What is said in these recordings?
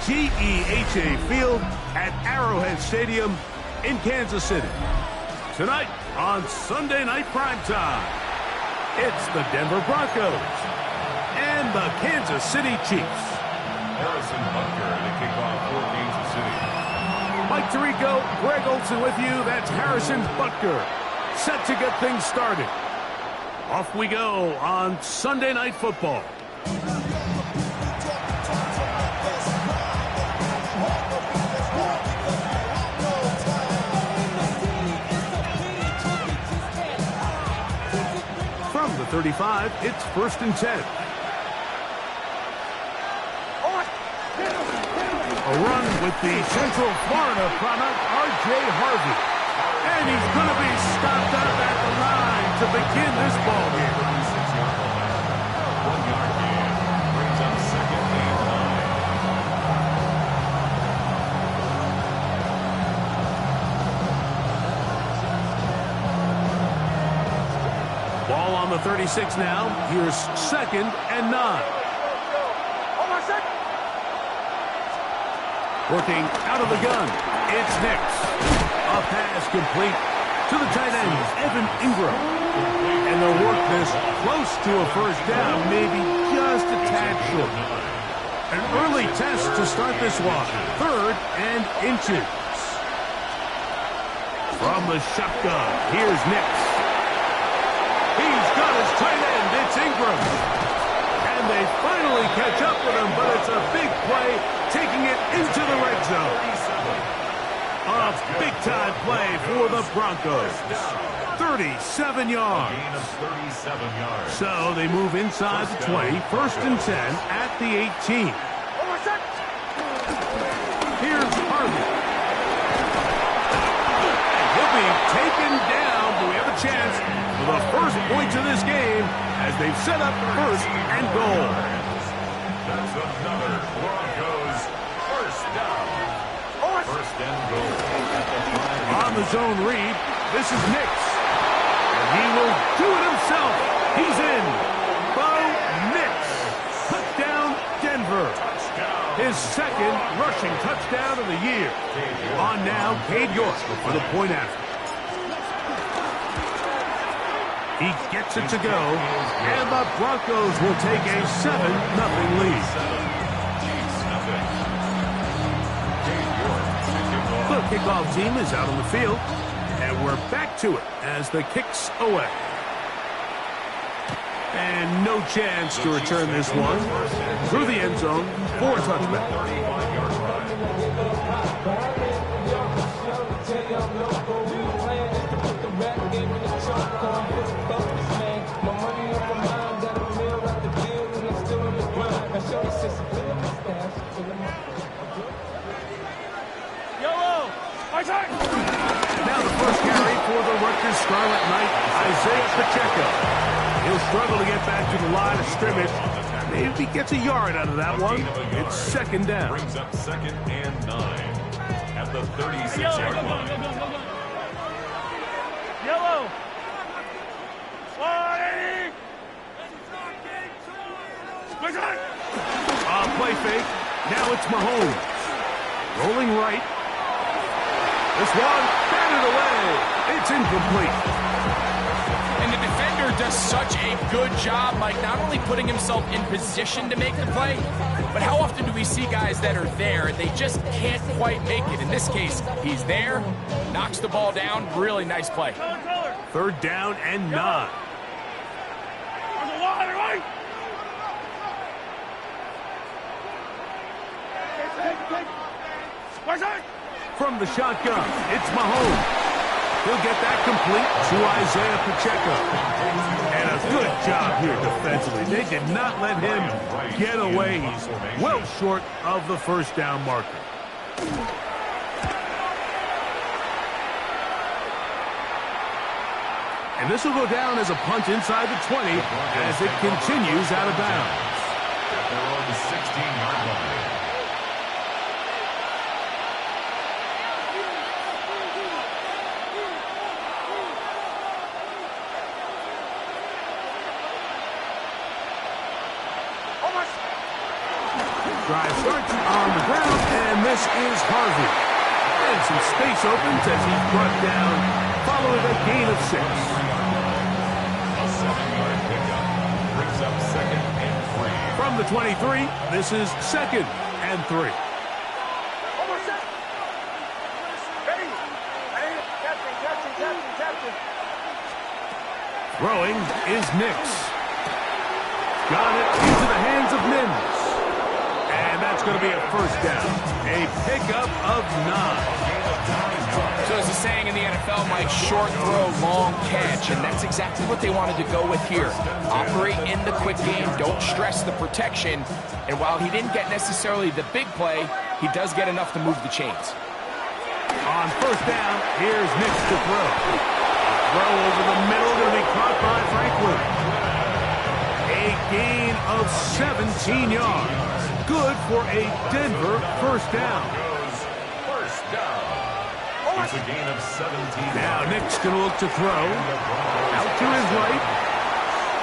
GEHA Field at Arrowhead Stadium in Kansas City. Tonight on Sunday Night Primetime, it's the Denver Broncos and the Kansas City Chiefs. Harrison Butker to kick off for Kansas City. Mike Tirico, Greg Olson with you. That's Harrison Butker, set to get things started. Off we go on Sunday Night Football. From the 35, it's 1st and 10. A run with the Central Florida product, R.J. Harvey. And he's going to be stopped up at the line to begin this ball game. 36-yard line. 1-yard gain. Brings up 2nd and 9. Ball on the 36 now. Here's 2nd and 9. Working out of the gun, it's Nix. A pass complete to the tight end, Evan Ingram. And they'll work this close to a first down, maybe just a tad short. An early test to start this one, 3rd and inches. From the shotgun, here's Nix. He's got his tight end, it's Ingram. And they finally catch up with him, but it's a big play, taking it into the red zone. A big-time play for the Broncos. 37 yards. Gain of 37 yards. So they move inside the 20, 1st and 10 at the 18. Here's Harvey. He'll be taken down, but we have a chance for the first points of this game as they've set up 1st and goal. That's another Broncos first down. 1st and goal. On the zone read, this is Nix. And he will do it himself. He's in. Bo Nix. Touchdown, Denver. His 2nd rushing touchdown of the year. On now, Cade York for the point after. He gets it to go, and the Broncos will take a 7-0 lead. The kickoff team is out on the field, and we're back to it as the kick's away. And no chance to return this one through the end zone for a touchback. 35-yard Now the first carry for the Rutgers Scarlet Knight, Isaiah Pacheco. He'll struggle to get back to the line of scrimmage. Maybe gets a yard out of that one. It's 2nd down. Brings up 2nd and 9 at the 36-yard line. Yellow. Play fake. Now it's Mahomes. Rolling right. This one, batted away. It's incomplete. And the defender does such a good job, Mike, not only putting himself in position to make the play, but how often do we see guys that are there and they just can't quite make it? In this case, he's there, knocks the ball down. Really nice play. 3rd down and 9. From the shotgun, it's Mahomes. He'll get that complete to Isaiah Pacheco. And a good job here defensively. They did not let him get away. He's well short of the first down marker. And this will go down as a punt inside the 20 as it continues out of bounds. They're on the 16-yard line. drive starts on the ground, and this is Harvey. And some space opens as he's brought down, following a gain of 6. A 7-yard pickup brings up 2nd and 3. From the 23, this is 2nd and 3. Throwing is Nix. Got it into the hands of Mims. And that's going to be a first down. A pickup of 9. So there's a saying in the NFL, Mike, short throw, long catch, and that's exactly what they wanted to go with here. Operate in the quick game, don't stress the protection, and while he didn't get necessarily the big play, he does get enough to move the chains. On first down, here's Nix to throw. Throw over the middle, going to be caught by Franklin. A gain of 17 yards. Good for a Denver first down. First down. It's a gain of 17. Now Nick's going to look to throw. Out to his right.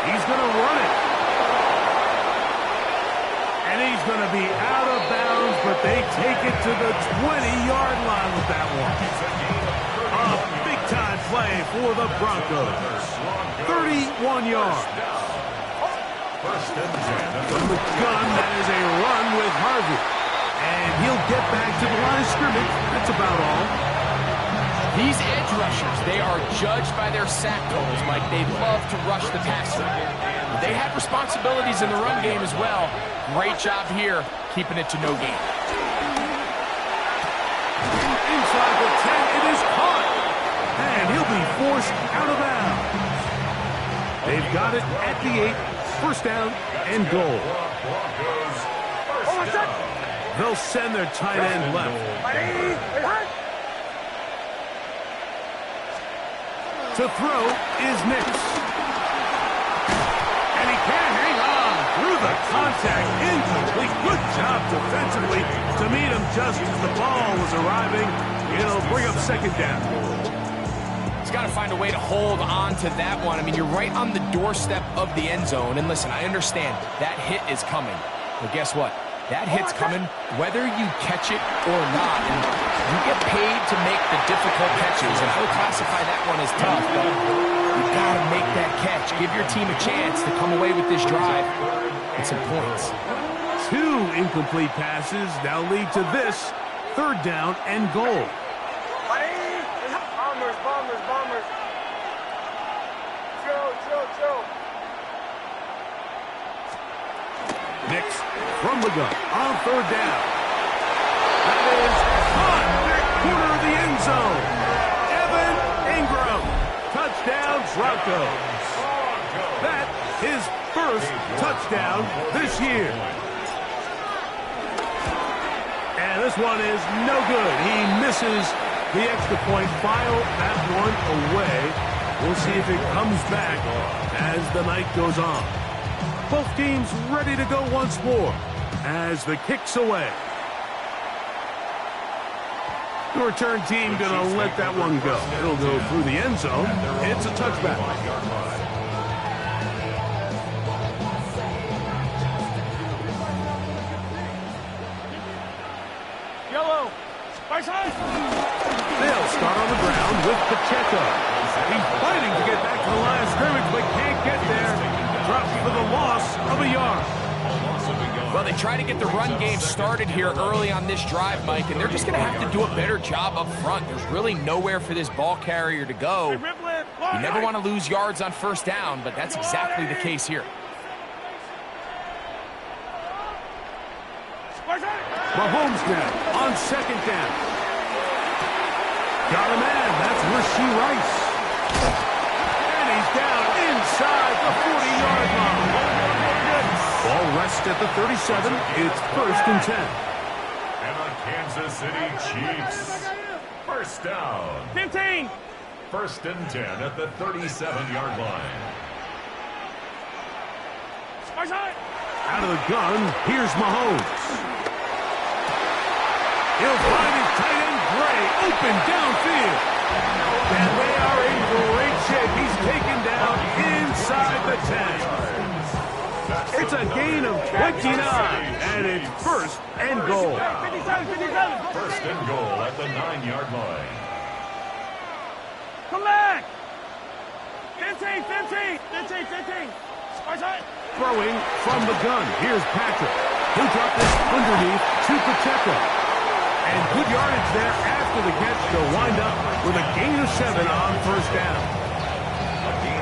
He's going to run it. And he's going to be out of bounds, but they take it to the 20-yard line with that one. A big-time play for the Broncos. 31 yards. First and 10. From the gun, that is a run with Harvey. And he'll get back to the line of scrimmage. That's about all. These edge rushers, they are judged by their sack totals, Mike. They love to rush the passer. They have responsibilities in the run game as well. Great job here, keeping it to no gain. Inside the 10, it is caught. And he'll be forced out of bounds. They've got it at the 8. First down and goal. They'll send their tight end left. To throw is Nix. And he can't hang on through the contact. Incomplete. Good job defensively to meet him just as the ball was arriving. It'll bring up second down. He's got to find a way to hold on to that one. I mean, you're right on the doorstep of the end zone. And listen, I understand that hit is coming. But guess what? That hit's coming whether you catch it or not. And you get paid to make the difficult catches. And I would classify that one as tough. But you've got to make that catch. Give your team a chance to come away with this drive and some points. 2 incomplete passes now lead to this third down and goal. Bombers. Chill. Nix from the gun on third down. That is caught back corner of the end zone. Evan Ingram. Touchdown Broncos. That his first touchdown this year. And this one is no good. He misses the extra point. File that one away. We'll see if it comes back as the night goes on. Both teams ready to go once more as the kick's away. The return team going to let that one go. It'll go through the end zone. It's a touchback. Yellow. They'll start on the ground with Pacheco. He's fighting to get back to the line of scrimmage, but can't get there. Drops for the loss of a yard. Well, they try to get the run game started here early on this drive, Mike, and they're just going to have to do a better job up front. There's really nowhere for this ball carrier to go. You never want to lose yards on first down, but that's exactly the case here. Mahomes now on second down. Got a man. That's Rasheed Rice. And he's down inside the 40-yard line. Ball rests at the 37. It's first and 10. And the Kansas City Chiefs. First down. 15. First and 10 at the 37-yard line. Out of the gun, here's Mahomes. He'll find his tight end Gray open downfield. And they are in great shape. He's taken down inside the 10. It's a gain of 29, and it's first and goal. 57. First and goal at the 9-yard line. Come back. 15. Throwing from the gun. Here's Patrick. Who dropped this underneath to Pacheco. And good yardage there after the catch to wind up with a gain of 7 on first down.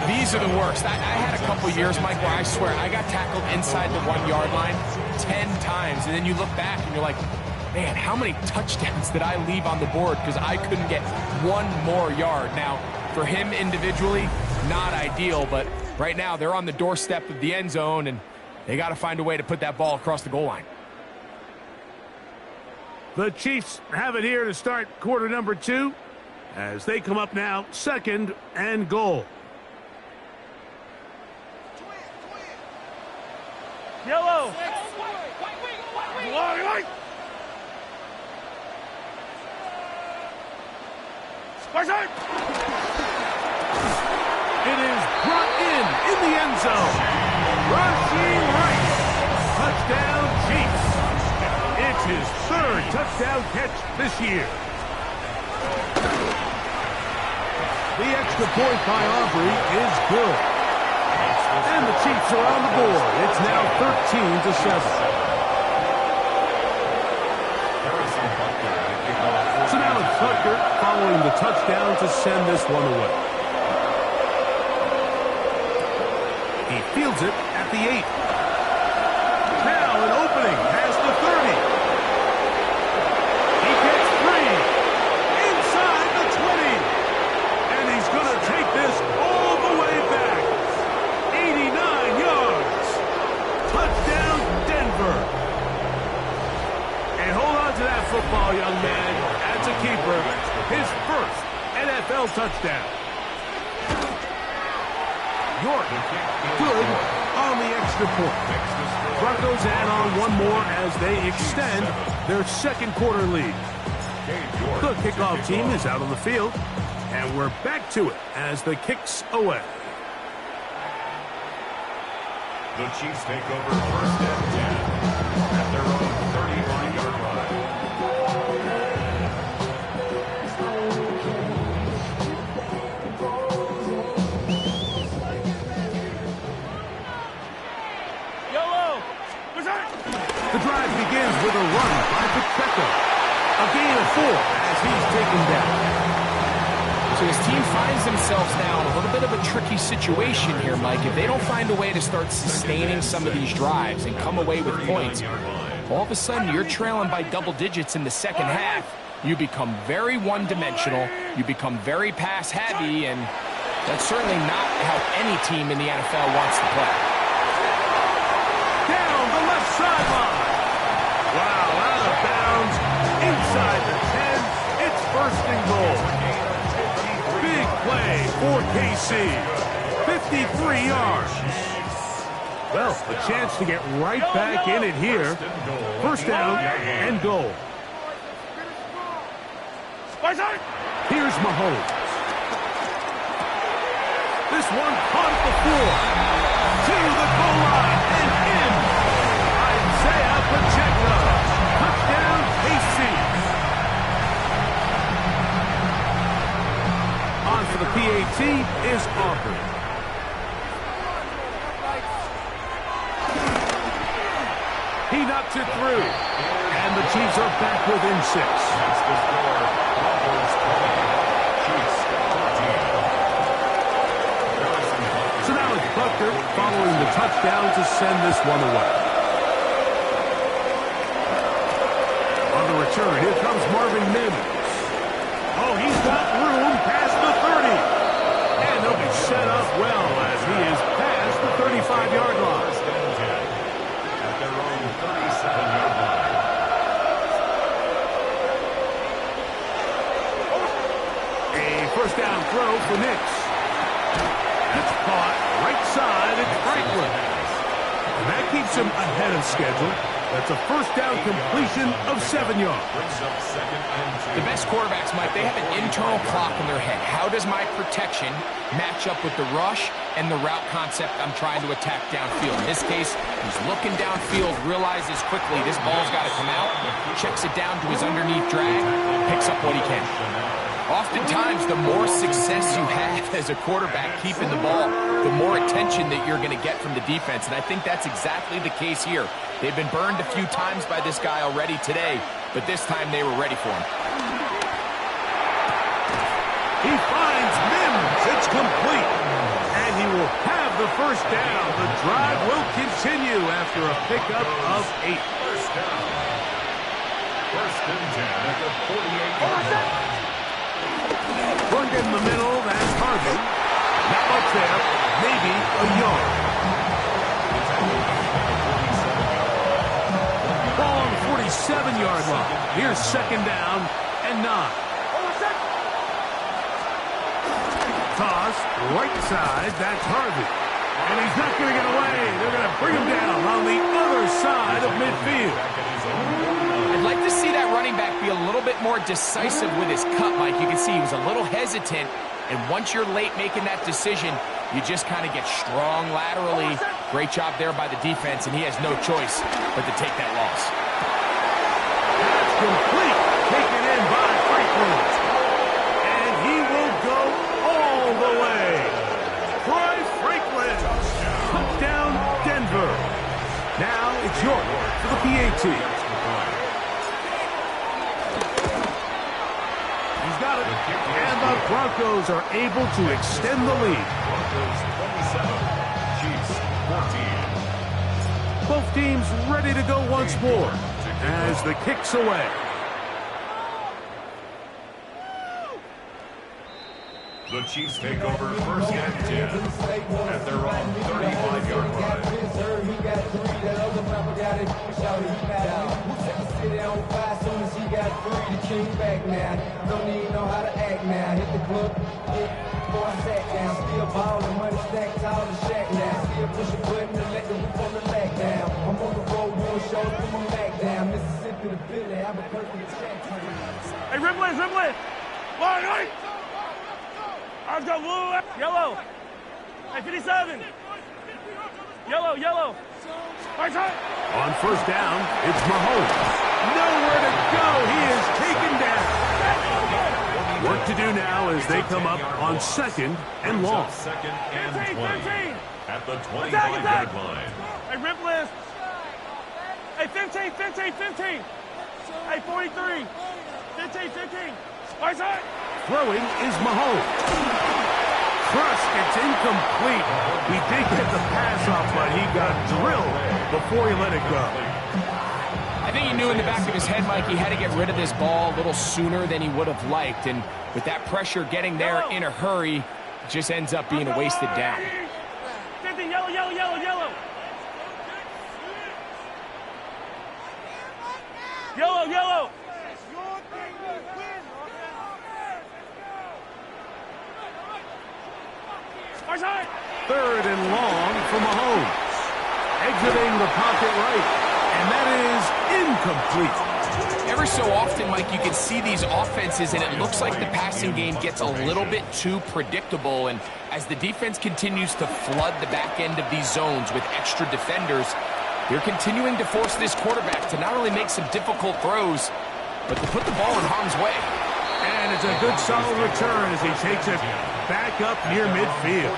These are the worst. I had a couple years, Mike, where I swear I got tackled inside the 1-yard line 10 times. And then you look back and you're like, man, how many touchdowns did I leave on the board because I couldn't get one more yard? Now, for him individually, not ideal, but right now they're on the doorstep of the end zone, and they got to find a way to put that ball across the goal line. The Chiefs have it here to start quarter number 2 as they come up now, second and goal. Yellow. It is brought in the end zone. Rushing right. Touchdown, Chiefs. It's his third touchdown catch this year. The extra point by Aubrey is good. And the Chiefs are on the board. It's now 13-7. So now it's Butker following the touchdown to send this one away. He fields it at the 8. Now an opening past the 30. He gets free inside the 20. And he's going to take this all the way back. 89 yards. Touchdown, Denver. And hold on to that football, young man. That's a keeper. His first NFL touchdown. York, good on the extra point. Broncos add on one more as they extend their second quarter lead. The kickoff team is out on the field, and we're back to it as the kick's away. The Chiefs take over first and 10 at their own 39-yard line. The drive begins with a run by Pacheco. A gain of 4 as he's taken down. So his team finds themselves now in a little bit of a tricky situation here, Mike. If they don't find a way to start sustaining some of these drives and come away with points, all of a sudden you're trailing by double digits in the second half. You become very one-dimensional. You become very pass-heavy, and that's certainly not how any team in the NFL wants to play. Down the left sideline. Wow, out of bounds. Inside the 10. It's first and goal. Big play for KC. 53 yards. Well, a chance to get right back in it here. First down and goal. Here's Mahomes. This one caught at the floor. To the goal line and in. Isaiah Pacheco. Touchdown, KC. On for the PAT is Aubrey. He knocks it through. And the Chiefs are back within 6. That's the score. Broncos 20, Chiefs 14. So now it's Butker following the touchdown to send this one away. On the return, here comes Marvin Mims. Oh, he's got room past the 30. And he'll be set up well as he is past the 35-yard line. First and 10 at their own 37-yard line. First down throw for Nix. That's caught right side. It's Franklin. And that keeps him ahead of schedule. That's a first down completion of 7 yards. Brings up second and 2. The best quarterbacks, Mike, they have an internal clock in their head. How does my protection match up with the rush and the route concept I'm trying to attack downfield? In this case, he's looking downfield, realizes quickly this ball's got to come out, checks it down to his underneath drag, picks up what he can. Oftentimes, the more success you have as a quarterback keeping the ball, the more attention that you're going to get from the defense. And I think that's exactly the case here. They've been burned a few times by this guy already today, but this time they were ready for him. He finds Mims. It's complete. And he will have the first down. The drive will continue after a pickup of 8. First down. First and 10 at the 48-yard line. Plug in the middle, that's Harvey. Not much there, maybe a yard. Ball on the 47-yard line. Here's second down and 9. Toss, right side, that's Harvey. And he's not going to get away. They're going to bring him down on the other side of midfield. I'd like to see that running back be a little bit more decisive with his cut, Mike. You can see he was a little hesitant, and once you're late making that decision, you just kind of get strong laterally. Great job there by the defense, and he has no choice but to take that loss. That's complete. Taken in by Franklin. And he will go all the way. Troy Franklin. Touchdown, Denver. Now it's York for the PAT. And the Broncos are able to extend the lead. Broncos 27, Chiefs 14. Both teams ready to go once more as the kick's away. The Chiefs take over first and 10 at their own 35-yard line. Don't even know how to act now. Hit the club, before I sat down. Still ballin', money stacked tall and shack now. Still push a button and let the roof on the lag down. I'm on the road doing shows, put my back down. Mississippi to Philly, I'm a perfect shack. Hey, Ripley, Ripley. Line, right. I've got blue, yellow. Hey, 57. Yellow, yellow. Right side. On first down, it's Mahomes. Nowhere to go. He is taken down. Work to do now as they come up on second and long. Second and 15, 20 15. at the 25-yard line. Hey, Ripley. Hey, 15, 15, 15. Hey, 43. 15, 15. Right side. Throwing is Mahomes. Crush, it's incomplete. He did get the pass off, but he got drilled before he let it go. I think he knew in the back of his head, Mike, he had to get rid of this ball a little sooner than he would have liked. And with that pressure getting there in a hurry, it just ends up being a wasted down. 50, yellow, yellow, yellow, yellow. Yellow, yellow. Third and long for Mahomes. Exiting the pocket right. And that is incomplete. Every so often, Mike, you can see these offenses, and it looks like the passing game gets a little bit too predictable. And as the defense continues to flood the back end of these zones with extra defenders, they're continuing to force this quarterback to not only make some difficult throws, but to put the ball in harm's way. And it's a good solid return as he takes it back up near midfield.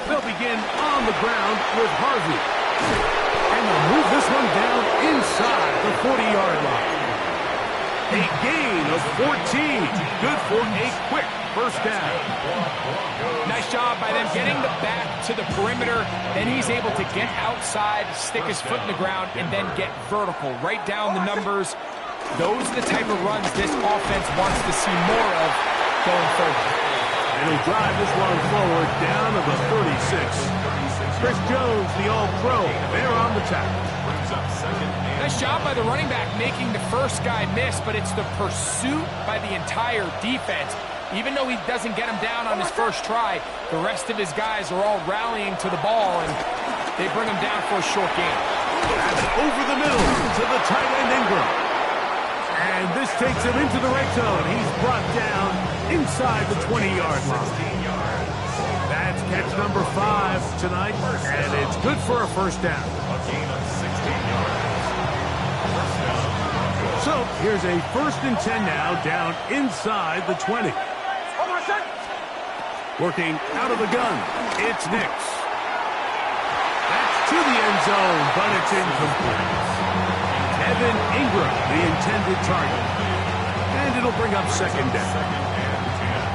They'll begin on the ground with Harvey. And they'll move this one down inside the 40-yard line. A gain of 14. Good for a quick first down. Nice job by them getting the back to the perimeter. Then he's able to get outside, stick his foot in the ground, and then get vertical. Right down the numbers. Those are the type of runs this offense wants to see more of going forward. And he'll drive this one forward down to the 36. Chris Jones, the All-Pro, there on the tackle. Nice job by the running back making the first guy miss, but it's the pursuit by the entire defense Even though he doesn't get him down on his first try, the rest of his guys are all rallying to the ball, and they bring him down for a short gain. That's over the middle to the tight end Ingram. And this takes him into the red zone. He's brought down inside the 20-yard line. That's catch number 5 tonight, and it's good for a first down. A gain of 16 yards. First down. So here's a 1st and 10 now, down inside the 20. Working out of the gun, it's Nix. That's to the end zone, but it's incomplete. Evan Ingram, the intended target. And it'll bring up 2nd down.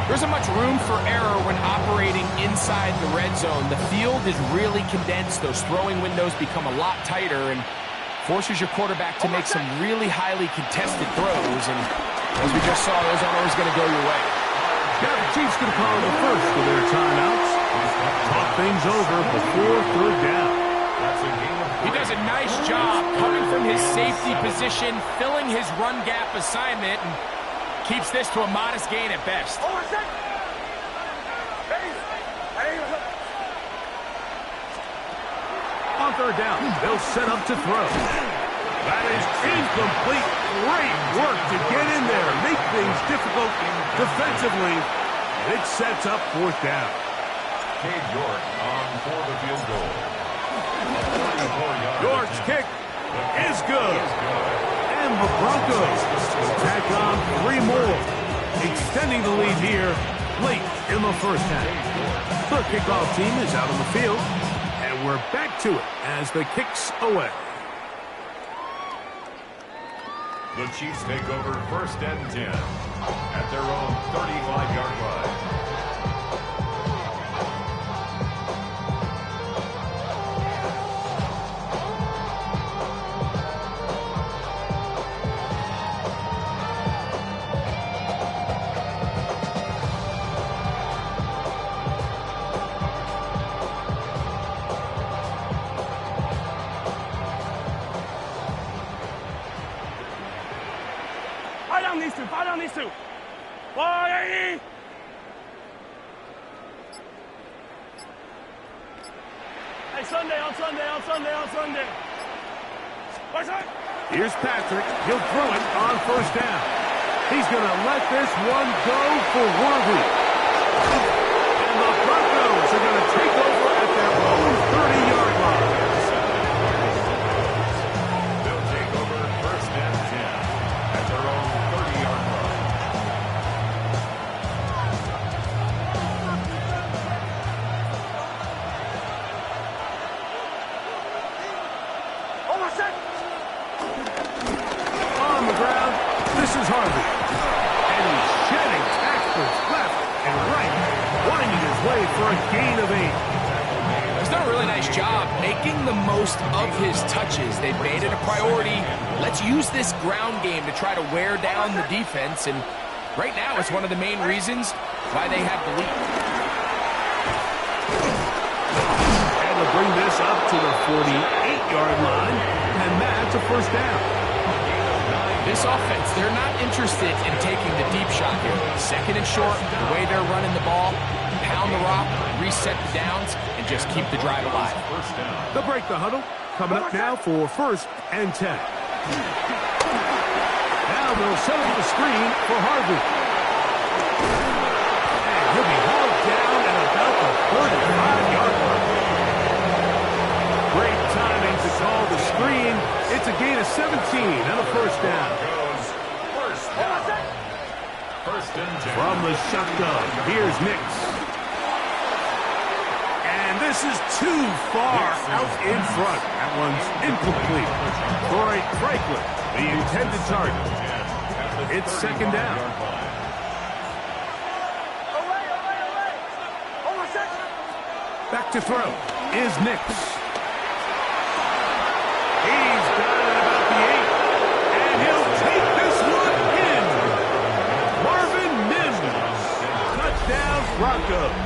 There isn't much room for error when operating inside the red zone. The field is really condensed. Those throwing windows become a lot tighter and forces your quarterback to make some really highly contested throws. And as we just saw, those aren't always going to go your way. Now the Chiefs going to call the first of their timeouts. Talk things over before 3rd down. He does a nice job coming from his safety position, filling his run gap assignment, and keeps this to a modest gain at best. On 3rd down, they'll set up to throw. That is incomplete. Great work to get in there, make things difficult defensively. It sets up 4th down. Cade York on for the field goal. York's kick is good. And the Broncos tack on 3 more, extending the lead here late in the first half. The kickoff team is out on the field, and we're back to it as the kick's away. The Chiefs take over 1st and 10 at their own 35-yard line. Fire down these two. 180. Hey, Sunday. What's that? Here's Patrick. He'll throw it on 1st down. He's going to let this one go for Worthy. And the Broncos are going to take over at their own 30-yard line. They'll take over 1st and 10 at their own 30-yard line. On the ground, this is Harvey. And he's shedding tacklers left and right, winding his way for a gain of 8. He's done a really nice job making the most of his touches. They've made it a priority. Let's use this ground game to try to wear down the defense, and right now it's one of the main reasons why they have the lead. And they'll bring this up to the 48-yard line, and that's a 1st down. This offense, they're not interested in taking the deep shot here. 2nd and short, the way they're running the ball, pound the rock, reset the downs, and just keep the drive alive. They'll break the huddle. Coming up now for 1st and 10. Now they'll set up the screen for Harvey. And he'll be held down at about the 35-yard line. Great timing to call the screen. It's a gain of 17 and a 1st down. First and 10. From the shotgun, here's Nix. And this is too far out in front. That one's incomplete. Troy Franklin, the intended target. It's 2nd down. Back to throw is Nix. He's got it about the 8. And he'll take this one in. Marvin Mims. Touchdown Broncos.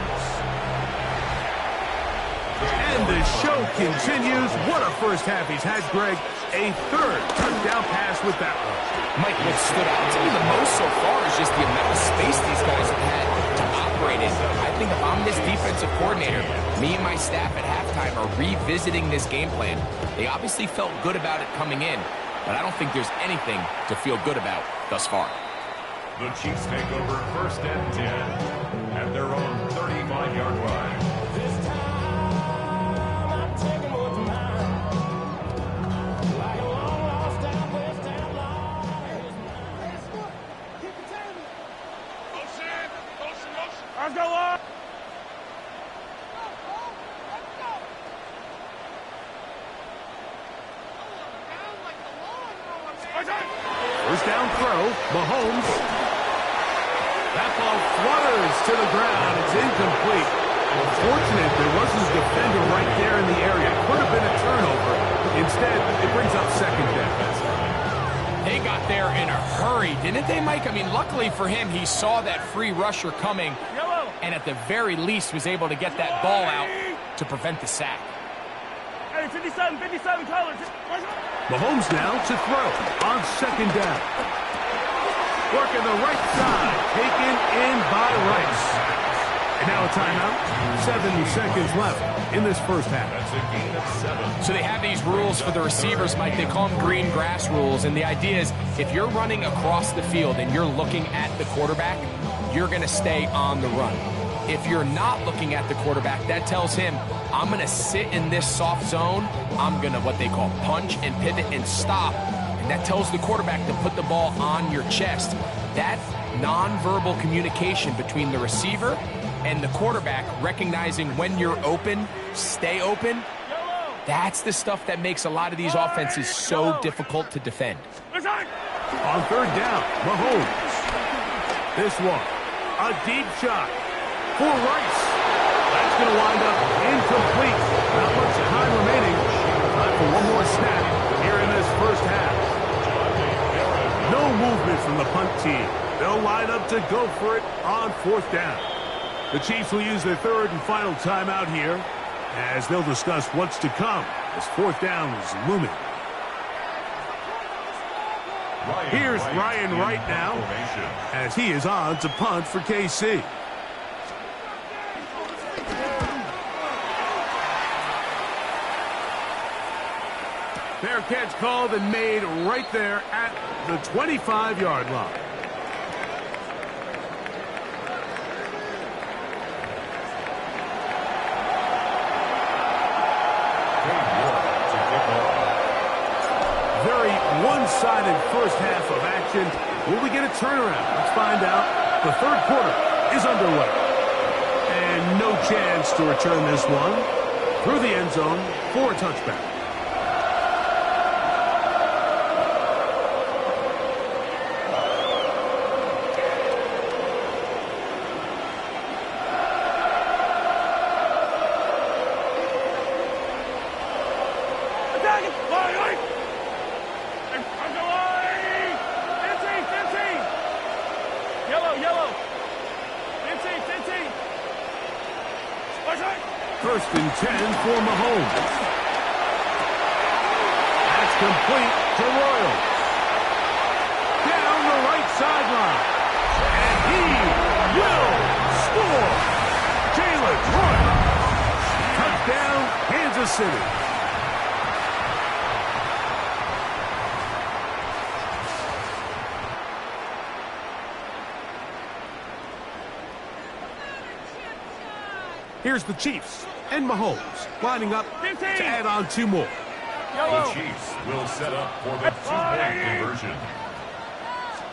And the show continues. What a first half he's had, Greg. a third touchdown pass with that one. Mike, what stood out to me the most so far is just the amount of space these guys have had to operate in. I think if I'm this defensive coordinator, me and my staff at halftime are revisiting this game plan. They obviously felt good about it coming in, but I don't think there's anything to feel good about thus far. The Chiefs take over 1st and 10 at their own 35-yard line. This time I'm taking what's mine. Like a long lost out west outlaw. Keep it table. Let's go, Lord. First down throw, Mahomes. That ball flutters to the ground. It's incomplete. Unfortunate there wasn't a defender right there in the area. Could have been a turnover. Instead, it brings up 2nd down. They got there in a hurry, didn't they, Mike? I mean, luckily for him, he saw that free rusher coming, and at the very least was able to get that ball out to prevent the sack. Hey, 57 colors. Mahomes now to throw on 2nd down. Working the right side, taken in by Rice. And now a timeout. 7 seconds left in this first half. That's a gain of 7. So they have these rules for the receivers, Mike. They call them green grass rules. And the idea is if you're running across the field and you're looking at the quarterback, you're going to stay on the run. If you're not looking at the quarterback, that tells him, I'm going to sit in this soft zone. I'm going to what they call punch and pivot and stop. And that tells the quarterback to put the ball on your chest. That nonverbal communication between the receiver and the quarterback, recognizing when you're open, stay open, that's the stuff that makes a lot of these offenses so difficult to defend. On 3rd down, Mahomes. This one, a deep shot for Rice. That's going to wind up incomplete. Not much time remaining. Time for one more snap here in this first half. No movement from the punt team. They'll line up to go for it on 4th down. The Chiefs will use their 3rd and final timeout here as they'll discuss what's to come as 4th down is looming. Here's Ryan Wright now as he is on to punt for KC. Bearcats called and made right there at the 25-yard line. Very one-sided first half of action. Will we get a turnaround? Let's find out. The 3rd quarter is underway. And no chance to return this one through the end zone for a touchback. First and 10 for Mahomes. That's complete to Royal. Down the right sideline. And he will score. Jalen Royal. Touchdown, Kansas City. Here's the Chiefs and Mahomes lining up to add on 2 more. The Chiefs will set up for the 2-point conversion.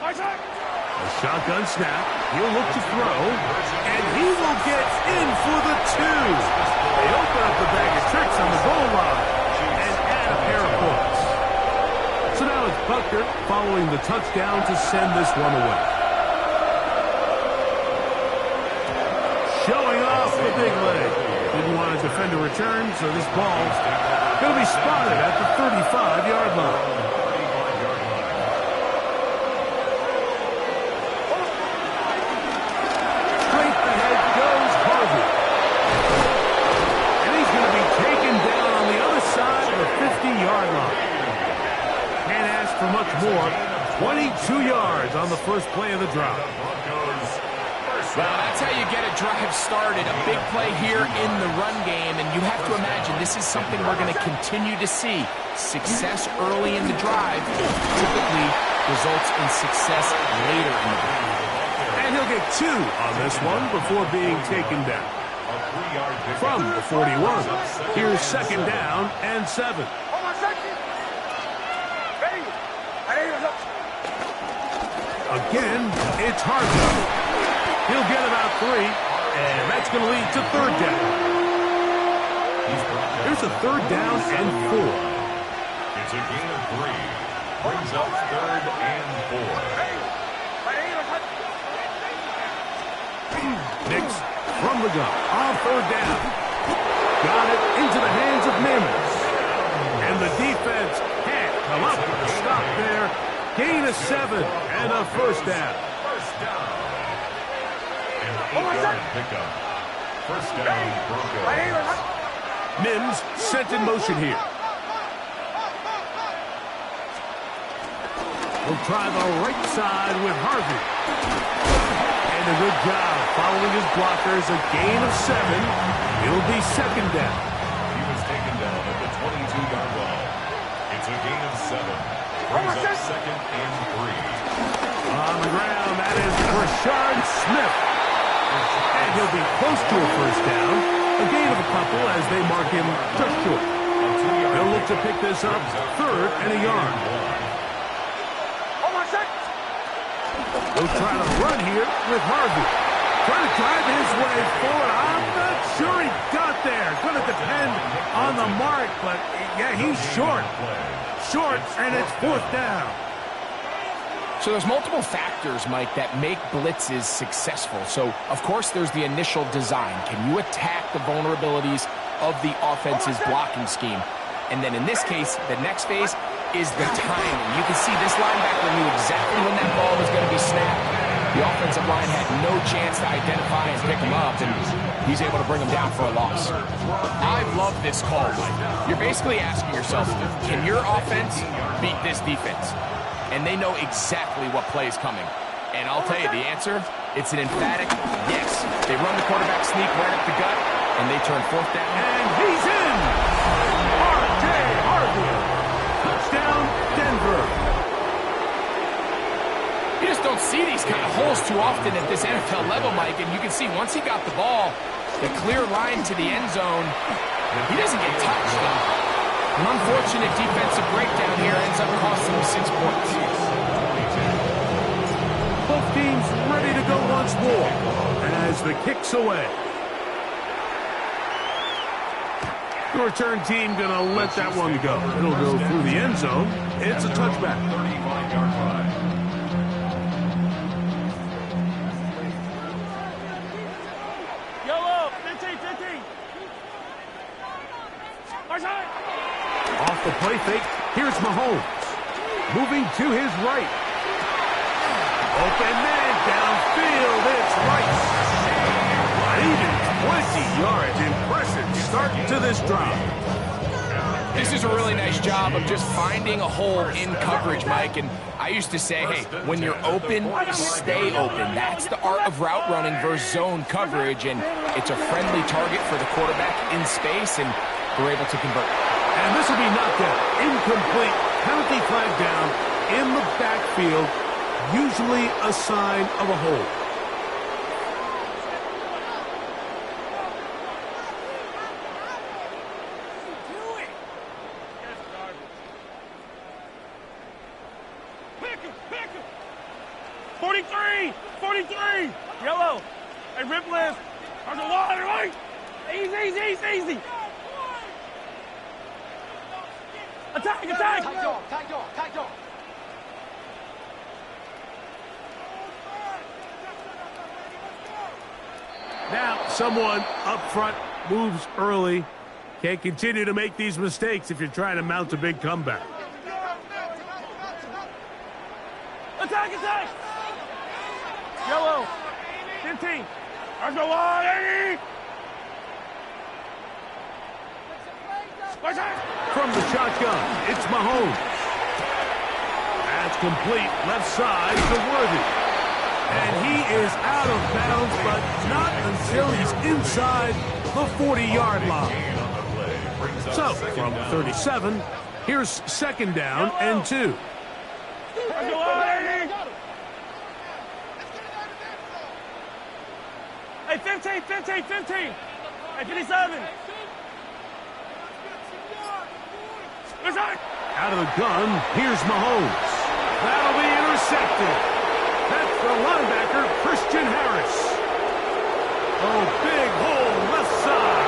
A shotgun snap. He'll look to throw, and he will get in for the 2. They open up the bag of tricks on the goal line and add a pair of points. So now it's Butker following the touchdown to send this one away. Showing off the big leg. Didn't want to defend a return, so this ball's going to be spotted at the 35-yard line. Straight ahead goes Harvey. And he's going to be taken down on the other side of the 50-yard line. more. 22 yards on the first play of the drive. Well, that's how you get a drive started. A big play here in the run game, and you have to imagine this is something we're going to continue to see. Success early in the drive typically results in success later in the drive. And he'll get 2 on this one before being taken down. From the 41, here's second down and 7. Again, it's Harvey. He'll get about 3, and that's going to lead to third down. Here's a third down and 4. It's a gain of 3. Brings up third and 4. Nix from the gun on third down. Got it into the hands of Mims. And the defense can't come up with a stop there. Gain of 7 and a first down. First down. And 8-yard pickup. First down, Broncos. Mims sent in motion here. We'll try the right side with Harvey. And a good job following his blockers. A gain of 7. It'll be second down. He was taken down at the 22-yard line. It's a gain of 7. Brings up second and 3. On the ground, that is Rashard Smith. And he'll be close to a first down. A gain of a couple as they mark him just short. They'll look to pick this up third and a yard. They'll try to run here with Harvey. Trying to drive his way forward. I'm not sure he got there. Going to depend on the mark, but yeah, he's short. Short, and it's fourth down. So there's multiple factors, Mike, that make blitzes successful. So, of course, there's the initial design. Can you attack the vulnerabilities of the offense's blocking scheme? And then in this case, the next phase is the timing. You can see this linebacker knew exactly when that ball was going to be snapped. The offensive line had no chance to identify and pick him up, and he's able to bring him down for a loss. I love this call, Mike. You're basically asking yourself, can your offense beat this defense? And they know exactly what play is coming. And I'll tell you the answer, it's an emphatic yes. They run the quarterback sneak right up the gut, and they turn fourth down. And he's in! R.J. Harvey. Touchdown, Denver. You just don't see these kind of holes too often at this NFL level, Mike. And you can see once he got the ball, the clear line to the end zone, he doesn't get touched. An unfortunate defensive breakdown here ends up costing him 6 points. Both teams ready to go once more as the kick's away. The return team going to let that one go. It'll go through the end zone. It's a touchback. 35-yard line. Yellow, 15, 15. Off the play fake, here's Mahomes. Moving to his right. Open man downfield, it's Rice. Even 20 yards. Impressive start to this drive. This is a really nice job of just finding a hole in coverage, Mike. And I used to say, hey, when you're open, stay open. That's the art of route running versus zone coverage. And it's a friendly target for the quarterback in space, and we're able to convert. And this will be knocked out. Incomplete. Penalty flag down in the backfield. Usually a sign of a hold. Pick him! 43! 43! Yellow! Hey, rip list! There's a lot, right? Easy! Attack! Tight dog. Now, someone up front moves early. Can't continue to make these mistakes if you're trying to mount a big comeback. Attack! Yellow! 15! There's a lot, 80! From the shotgun, it's Mahomes. At It's complete left side to Worthy. And he is out of bounds, but not until he's inside the 40-yard line. So, from 37, here's second down and 2. Hey, 15, 15, 15. Hey, 57. Out of the gun, here's Mahomes. That'll be intercepted. That's the linebacker, Christian Harris. Oh, big hole left side.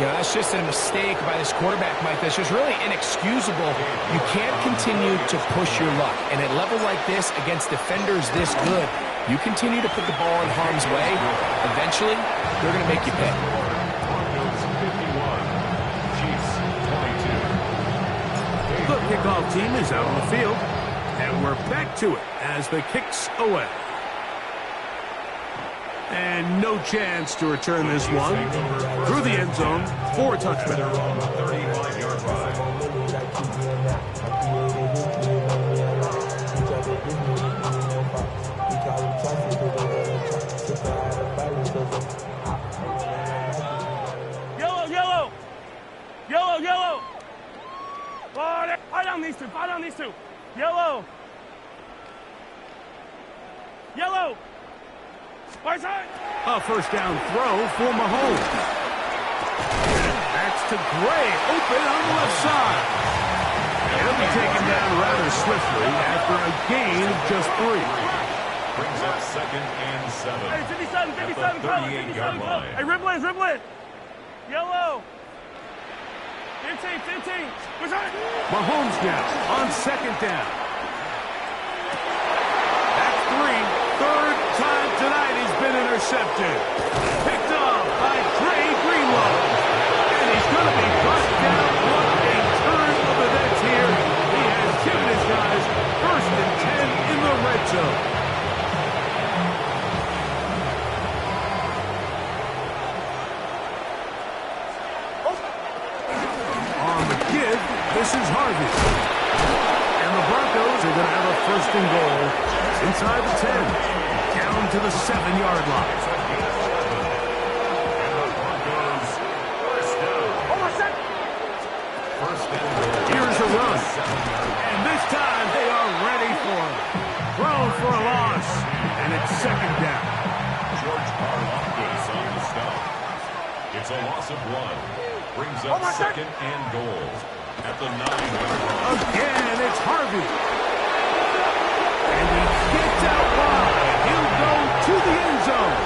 Yeah, that's just a mistake by this quarterback, Mike. That's just really inexcusable. You can't continue to push your luck. And at a level like this, against defenders this good, you continue to put the ball in harm's way, eventually, they're going to make you pay. The kickoff team is out on the field, and we're back to it as the kick's away. And no chance to return this one through the end zone for a touchdown. Yellow, yellow. Yellow, yellow. Oh, fight on these two. Fight on these two. Yellow. Yellow. A first down throw for Mahomes. That's to Gray, open on the left side. He'll be taken down rather swiftly after a gain of just 3. Brings up second and 7. Hey, 57, 57, 38-yard line. Hey, ribble it, ribble it. Yellow. 15, 15. Mahomes now on second down. That's 3. Third time tonight he's been intercepted. Picked up by Trey Greenlow. And he's going to be brought down. What a turn of events here. He has given his guys first and 10 in the red zone. On the give, this is Harvey. And the Broncos are going to have a first and goal inside the 10. Down to the 7-yard line. Here's a run. And this time they are ready for it. Thrown for a loss. And it's second down. George Karlaftis on the stop. It's a loss of 1. Brings up second and goal at the 9-yard line. Again, it's Harvey. And he gets out wide. He'll go to the end zone.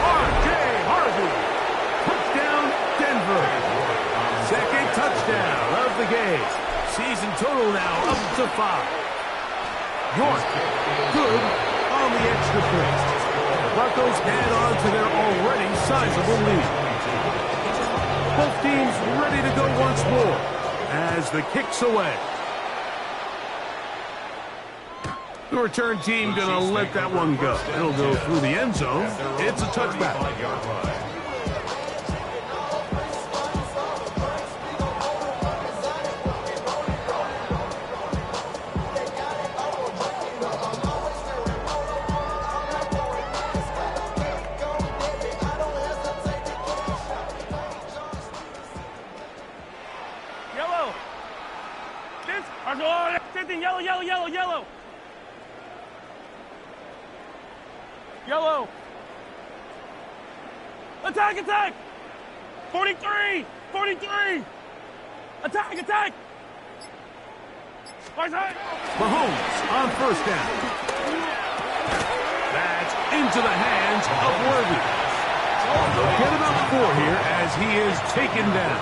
R.J. Harvey. Touchdown, Denver. Second touchdown of the game. Season total now up to 5. York, good on the extra point. The Broncos add on to their already sizable lead. Both teams ready to go once more as the kick's away. The return team going to let that one go. It'll go through the end zone. It's a touchback. Yellow. Yellow, yellow, yellow, yellow. Yellow. Attack, attack. 43, 43. Attack, attack. Mahomes on first down. That's into the hands of Worthy. They'll get about 4 here as he is taken down.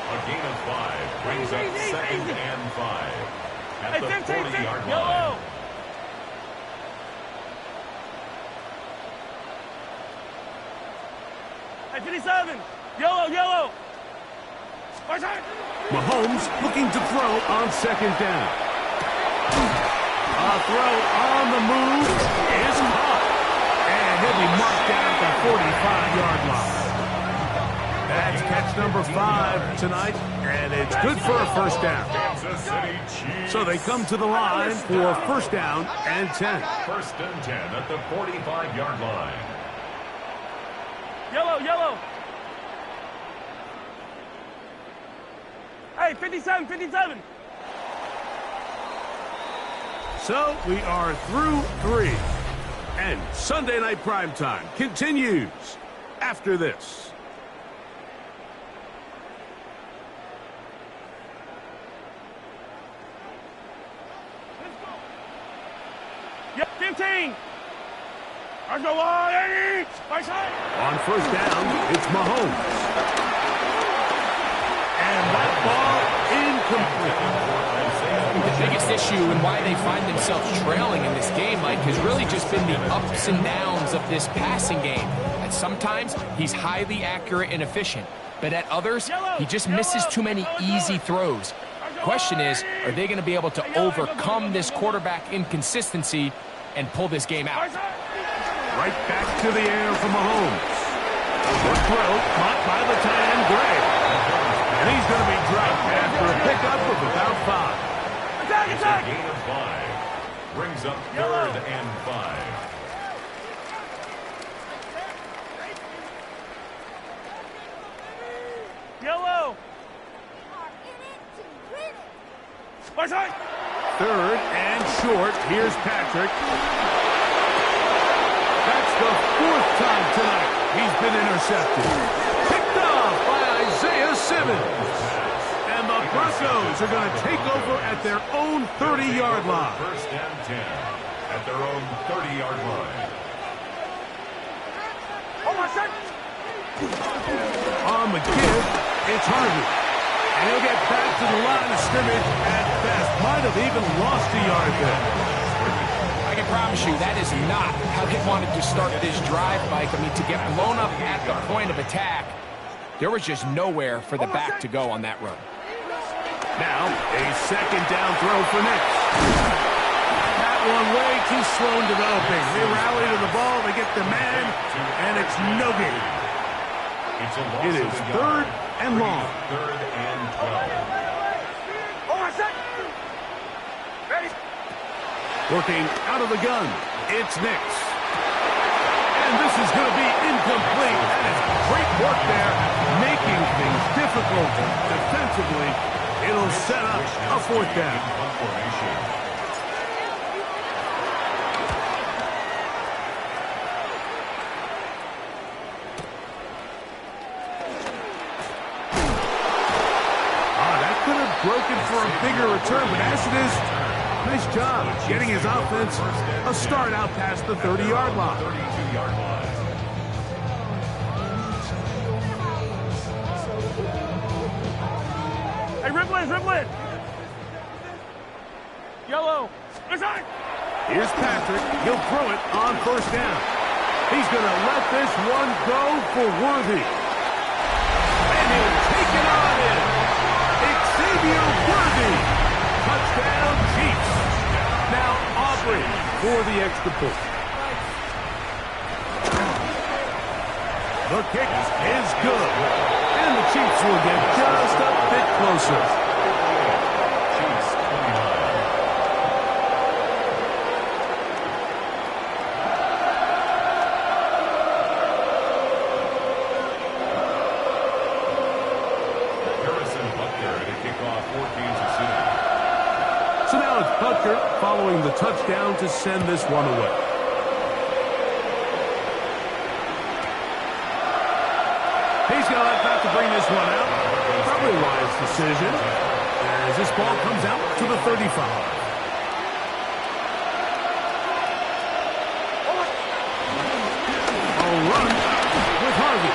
A gain of 5 brings up second and 5 at the 40-yard line. Yellow. Hey, 57. Yellow, yellow. Mahomes looking to throw on second down. A throw on the move is caught. he'll be marked down at the 45-yard line. That's catch number 5 tonight, and it's good for a first down. So they come to the line for first down and 10. First and 10 at the 45-yard line. Yellow, yellow. Hey, 57, 57. So we are through 3. And Sunday Night Primetime continues after this. Yep, 15. Let's go on, Eddie. Right side. On first down, it's Mahomes. And that ball incomplete. The biggest issue and why they find themselves trailing in this game, Mike, has really just been the ups and downs of this passing game. And sometimes he's highly accurate and efficient, but at others, he just misses too many easy throws. Question is, are they going to be able to overcome this quarterback inconsistency and pull this game out? Right back to the air for Mahomes. Good throw, caught by the tight end, Gray. And he's going to be dropped after a pickup of about 5. Attack, It's attack. a gain of 5. Brings up 3rd and 5. Yellow. Right side. 3rd and short. Here's Patrick. That's the 4th time tonight he's been intercepted. Picked off by Isaiah Simmons. And the Broncos are going to take over at their own 30-yard line. First and 10 at their own 30-yard line. Oh, my son. On the give, it's Harvey. And he'll get back to the line of scrimmage at best. Might have even lost a yard there. I can promise you that is not how they wanted to start this drive, Mike. I mean, to get blown up at the point of attack, there was just nowhere for the back to go on that run. Now, a second down throw for Nick. That one way too slow in developing. They rally to the ball, they get the man, and it's no gain. It is 3rd and long. 3rd and 12. Oh, my son. Ready. Working out of the gun, it's Nix. And this is going to be incomplete. That is great work there, making things difficult defensively. It'll set up a 4th down. That could have broken for a bigger return, but as it is, nice job getting his offense a start out past the 30-yard line. 32-yard line. Hey, ripple it. Yellow. Right side. Here's Patrick. He'll throw it on first down. He's going to let this one go for Worthy. And he'll take it on in. Xavier Worthy. Touchdown, Chiefs. Now Aubrey for the extra point. The kick is good. And the Chiefs will get just a bit closer. Chiefs 29. So now it's Butker following the touchdown to send this one away. He's going to have to bring this one out. Probably a wise decision as this ball comes out to the 35. A run with Harvey.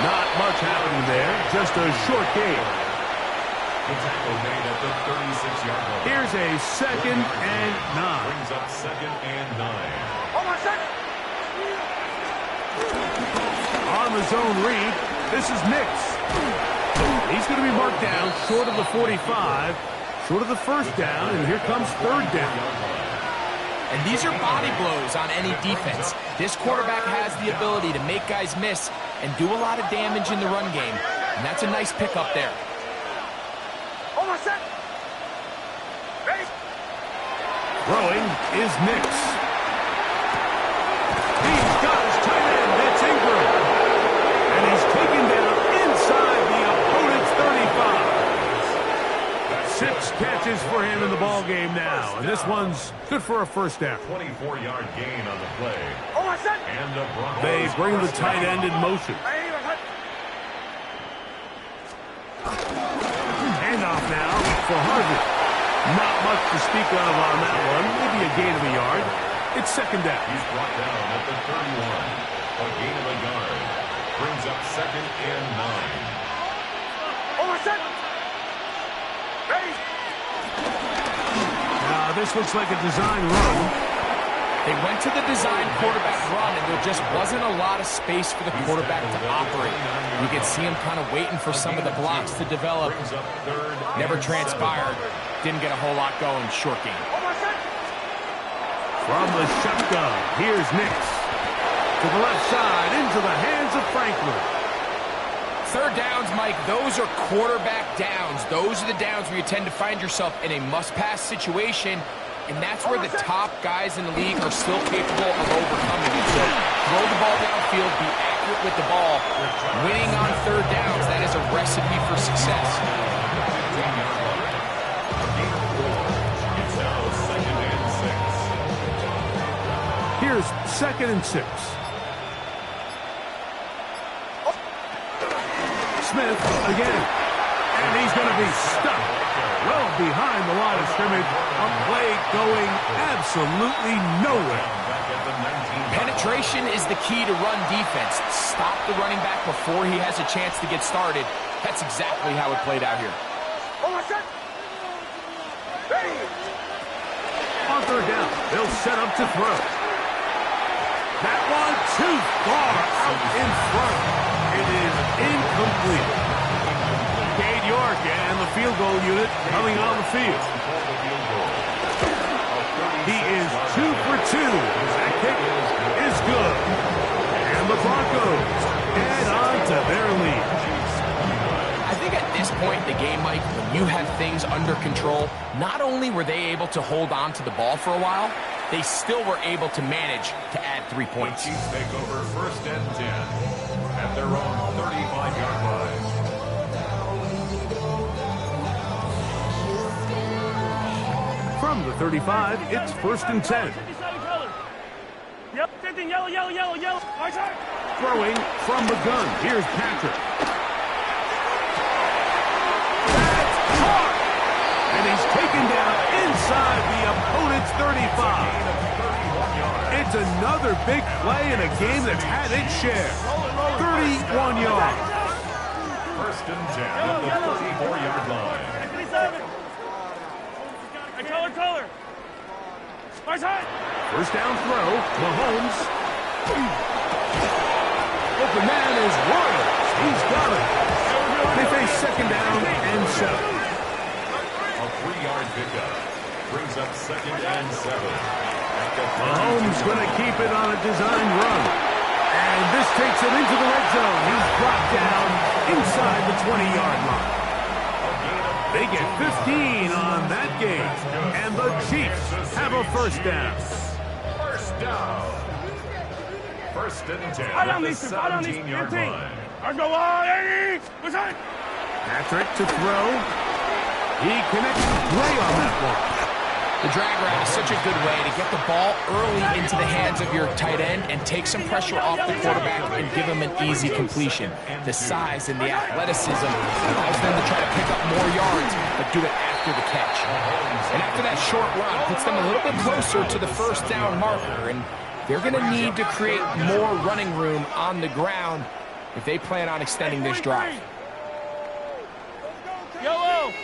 Not much happening there, just a short gain. The tackle made at the 36-yard line. Here's a 2nd and 9. Brings up 2nd and 9. Oh, my second. On the zone read, this is Nix. He's going to be marked down short of the 45, short of the first down, and here comes 3rd down. And these are body blows on any defense. This quarterback has the ability to make guys miss and do a lot of damage in the run game. And that's a nice pickup there. Almost set. Ready? Throwing is Nix. He's got his tight end. It's Ingram. And he's taken down inside the opponent's 35. 6 catches for him in the ball game now. And this one's good for a first down. 24-yard gain on the play. Almost set. And the Broncos They bring the tight end in motion. Handoff now for Harvey. Not much to speak of on that one. Maybe a gain of a yard. It's second down. He's brought down at the 31. A gain of a yard. Brings up 2nd and 9. Almost set. Ready? Now this looks like a design run. They went to the design quarterback run, and there just wasn't a lot of space for the quarterback to operate. You could see him kind of waiting for some of the blocks to develop. Brings up 3rd and Never 7. transpired. Didn't get a whole lot going. Short game. Almost set. From the shotgun, here's Nix. To the left side, into the hands of Franklin. Third downs, Mike, those are quarterback downs. Those are the downs where you tend to find yourself in a must-pass situation, and that's where the top guys in the league are still capable of overcoming it. So throw the ball downfield, be accurate with the ball. Winning on third downs, that is a recipe for success. It's now 2nd and 6. Here's 2nd and 6. Smith again. And he's going to be stuck well behind the line of scrimmage. A play going absolutely nowhere. Back at the 19. Penetration is the key to run defense. Stop the running back before he has a chance to get started. That's exactly how it played out here. Almost set. Ready? On third down, they'll set up to throw. That one too far out in front. It is incomplete. Cade York and the field goal unit coming on the field. He is 2 for 2. That kick is good. And the Broncos add on to their lead. I think at this point in the game, Mike, when you have things under control, not only were they able to hold on to the ball for a while, they still were able to manage to add 3 points. The Chiefs take over 1st and 10 at their own 35-yard line. From the 35, it's 1st and 10. Yep, 15, yellow, yellow, yellow, yellow. Right side. Throwing from the gun. Here's Patrick. And he's taken down inside the opponent's 35. It's another big play in a game that's had its share. 31 yards. 1st and 10 at the 34-yard line. 57. Hey, color. Right side. First down throw. Mahomes. Open man is Williams. He's got it. They face 2nd down and 7. A 3-yard pickup. Brings up 2nd and 7. Mahomes going to keep it on a design run. And this takes him into the red zone. He's brought down inside the 20-yard line. They get 15 on that game. And the Chiefs have a first down. First down. 1st and 10 I at don't the need to. I don't need 17-yard 15. line. I go on. Hey, what's that? Patrick to throw. He connects with Gray on that one. The drag route is such a good way to get the ball early into the hands of your tight end and take some pressure off the quarterback and give him an easy completion. The size and the athleticism allows them to try to pick up more yards, but do it after the catch. And after that short run, puts them a little bit closer to the first down marker, and they're going to need to create more running room on the ground if they plan on extending this drive. Yellow.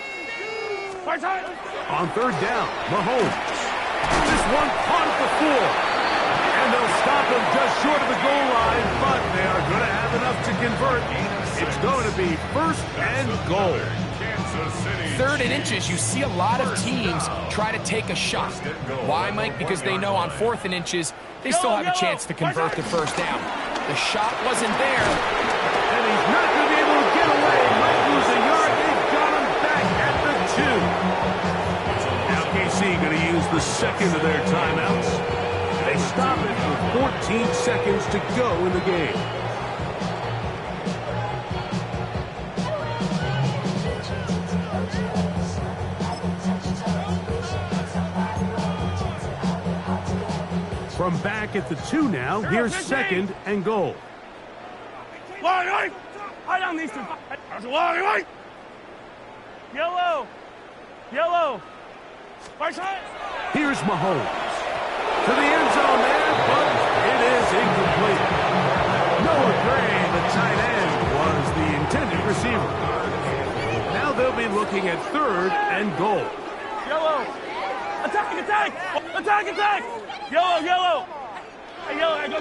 Right side. On third down, Mahomes. This one caught at the 4. And they'll stop him just short of the goal line, but they are going to have enough to convert. It's going to be 1st and goal. 3rd and inches, you see a lot of teams try to take a shot. Why, Mike? Because they know on 4th and inches, they still have a chance to convert the first down. The shot wasn't there. And he's not going to be able to get away. Might lose a yard. They've got him back at the 2. Now KC going to use the second of their timeouts. They stop it with 14 seconds to go in the game. From back at the 2 now, here's 2nd and goal. Yellow. Yellow. Here's Mahomes. To the end zone there, but it is incomplete. Noah Gray, the tight end, was the intended receiver. Now they'll be looking at 3rd and goal. Yellow. Attack, attack. Attack, attack. Yellow, yellow. Hey, yellow, go.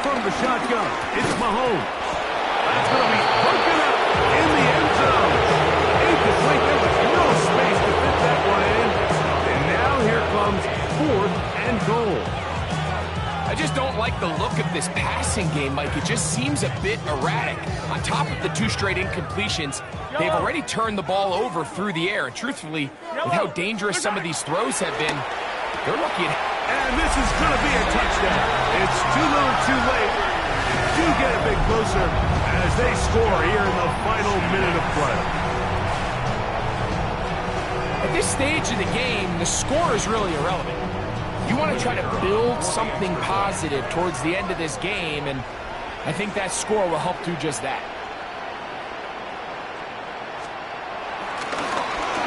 From the shotgun, it's Mahomes. That's going to be broken up in the end zone. Incomplete. There was no space to fit that one in. And now here comes 4th and goal. I just don't like the look of this passing game, Mike. It just seems a bit erratic. On top of the 2 straight incompletions, they've already turned the ball over through the air. And truthfully, with how dangerous some of these throws have been, they're lucky. And this is going to be a touchdown. It's too little too late. Do get a bit closer as they score here in the final minute of play. At this stage of the game, the score is really irrelevant. You want to try to build something positive towards the end of this game, and I think that score will help do just that.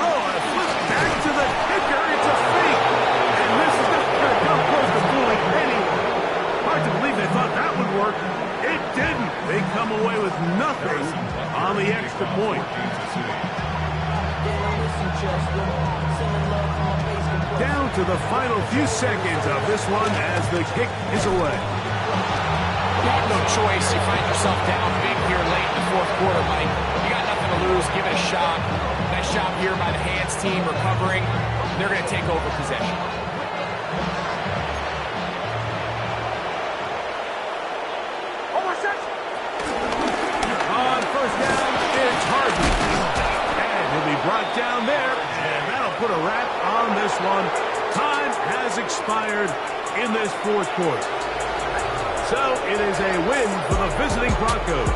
Oh, and a flip back to the kicker. It's a fake. And this is not going to come close to fooling anyone. Hard to believe they thought that would work. It didn't. They come away with nothing on the extra point. Down to the final few seconds of this one as the kick is away. You have no choice. You find yourself down big here late in the 4th quarter, Mike. You got nothing to lose. Give it a shot. Nice job here by the hands team recovering. They're going to take over possession. On 1st down, it's Harden. And he'll be brought down there. And that'll put a wrap on this one. Time has expired in this 4th quarter. So it is a win for the visiting Broncos.